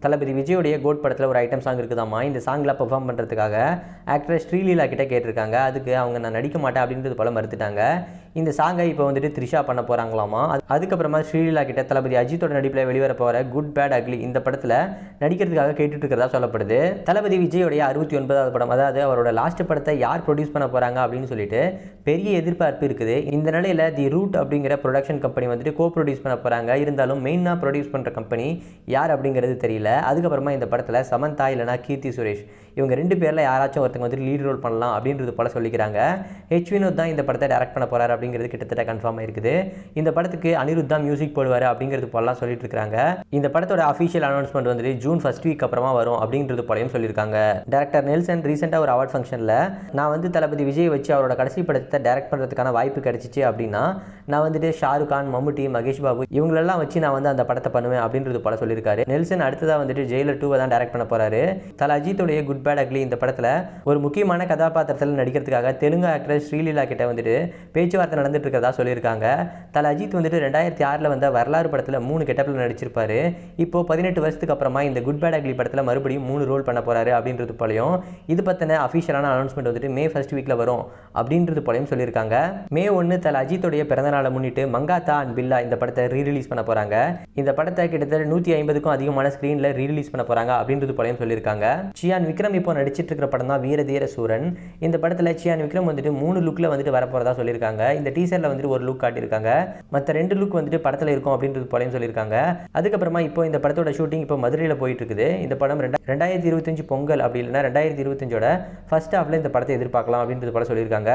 தளபதி விஜயோடைய code படத்தில் ஒரு item song இருக்குதாம்மா. இந்த சாங்கில் பெர்ஃபார்ம் பண்ணுறதுக்காக ஆக்ட்ரஸ் ஸ்ரீலீலா கிட்ட கேட்டிருக்காங்க. அதுக்கு அவங்க நான் நடிக்க மாட்டேன் அப்படின்றது போல மறுத்துட்டாங்க. இந்த சாங்கை இப்போ வந்துட்டு த்ரிஷா பண்ண போகிறாங்களாமா. அதுக்கப்புறமா ஸ்ரீலீலா கிட்ட தளபதி அஜித்தோட நடிப்பில் வெளிவர போகிற குட் பேட் அக்லி இந்த படத்தில் நடிக்கிறதுக்காக கேட்டுட்டு இருக்கிறதா சொல்லப்படுது. தளபதி விஜயோடைய 69வது படம், அதாவது அவரோட லாஸ்ட் படத்தை யார் ப்ரொடியூஸ் பண்ண போகிறாங்க அப்படின்னு சொல்லிட்டு பெரிய எதிர்பார்ப்பு இருக்குது. இந்த நிலையில் தி ரூட் அப்படிங்கிற ப்ரொடக்ஷன் கம்பெனி வந்துட்டு கோ ப்ரொடியூஸ் பண்ண போகிறாங்க. இருந்தாலும் மெயினாக ப்ரொடியூஸ் பண்ணுற கம்பெனி யார் அப்படிங்கிறது தெரியல. அதுக்கப்புறமா இந்த படத்தில் சமந்தா இல்லைனா கீர்த்தி சுரேஷ் இவங்க 2 பேரில் யாராச்சும் ஒருத்தங்க வந்துட்டு லீட் ரோல் பண்ணலாம் அப்படின்றது போல சொல்லிக்கிறாங்க. ஹெச் வினோத் தான் இந்த படத்தை டைரக்ட் பண்ண போகிறார் அப்படிங்கிறது கிட்டத்தட்ட கன்ஃபார்ம் இருக்குது. இந்த படத்துக்கு அனிருத் தான் மியூசிக் போடுவார் அப்படிங்கிறது போலாம் சொல்லிட்டு இருக்காங்க. இந்த படத்தோட அஃபிஷியல் அனௌன்ஸ்மெண்ட் வந்துட்டு ஜூன் ஃபர்ஸ்ட் வீக் அப்புறமா வரும் அப்படின்றது போலையும் சொல்லியிருக்காங்க. டேரக்டர் நெல்சன் ரீசெண்டாக ஒரு அவார்ட் ஃபங்க்ஷனில் நான் வந்து தளபதி விஜய் வச்சு அவரோட கடைசி படத்தை டைரக்ட் பண்ணுறதுக்கான வாய்ப்பு கிடைச்சிச்சு அப்படின்னா நான் வந்துட்டு ஷாருக் கான், மம்முட்டி, மகேஷ் பாபு இவங்களெல்லாம் வச்சு நான் வந்து அந்த படத்தை பண்ணுவேன் அப்படின்றது போல சொல்லியிருக்காரு. நெல்சன் அடுத்ததாக வந்துட்டு ஜெயிலர் 2 தான் டைரக்ட் பண்ண போறாரு. தல அஜித்தோடைய குட் பேட் அக்லி இந்த படத்தில் ஒரு முக்கியமான கதாபாத்திரத்தில் நடிக்கிறதுக்காக தெலுங்கு ஆக்ட்ரஸ் ஸ்ரீலீலா கிட்ட வந்துட்டு பேச்சுவார்த்தை நடந்துட்டு இருக்கிறதா சொல்லியிருக்காங்க. தல அஜித் வந்துட்டு 2006 வந்த வரலாறு படத்தில் 3 கெட்டப்பில் நடிச்சிருப்பாரு. இப்போ 18 வருஷத்துக்கு அப்புறமா இந்த குட் பேட் அக்லி படத்தில் மறுபடியும் 3 ரோல் பண்ண போறாரு அப்படின்றது போலையும் இது பற்றின அஃபிஷியலான அனௌன்ஸ்மெண்ட் வந்துட்டு மே ஃபர்ஸ்ட் வீக்கில் வரும் அப்படின்றது போலையும் சொல்லியிருக்காங்க. மே 1 தல அஜித்தோடைய பிறந்தநாளை முன்னிட்டு மங்காத்தா அண்ட் பில்லா இந்த படத்தை ரீரிலீஸ் பண்ண போறாங்க. இந்த படத்தை கிட்டத்தட்ட 150க்கும் அதிகமான ஸ்கிரீன்ல ரீரிலீஸ் பண்ண போறாங்க அப்படின்றது போலையும் சொல்லியிருக்காங்க. சியான் விக்ரம் இப்போ நடிச்சிட்டு இருக்கிற படம் தான் வீரதீர சூரன். இந்த படத்தில் சியான் விக்ரம் வந்துட்டு 3 லுக்ல வந்துட்டு வரப்போறதா சொல்லியிருக்காங்க. இந்த டீசர்ல வந்துட்டு ஒரு லுக் காட்டியிருக்காங்க. மற்ற 2 லுக் வந்துட்டு படத்தில் இருக்கும் அப்படின்றது போலையும் சொல்லியிருக்காங்க. அதுக்கப்புறமா இப்போ இந்த படத்தோட ஷூட்டிங் இப்போ மதுரையில் போயிட்டு இருக்குது. இந்த படம் 2025 பொங்கல் அப்படி இல்லைன்னா 2025ஓட ஃபர்ஸ்ட் ஹாஃப்ல இந்த படத்தை எதிர்பார்க்கலாம் அப்படின்றது போல சொல்லியிருக்காங்க.